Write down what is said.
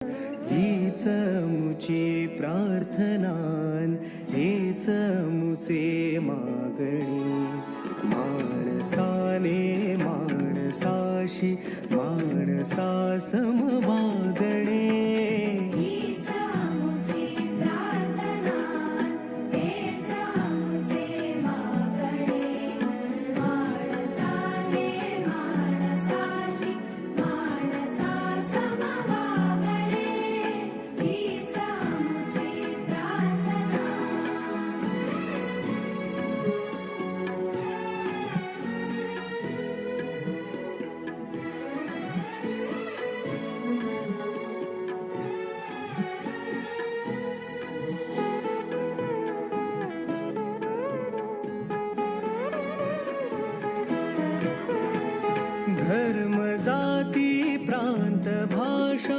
हीच मुची प्रार्थनान, हेच मुचे मागणी. माणसाने माणसाशी माणसा सम वागणे. हीच आमुची प्रार्थना, हेच आमुचे मागणे. माणसाने माणसाशी माणसा सम वागणे. हीच आमुची प्रार्थना. धर्म जाती प्रांत भाषा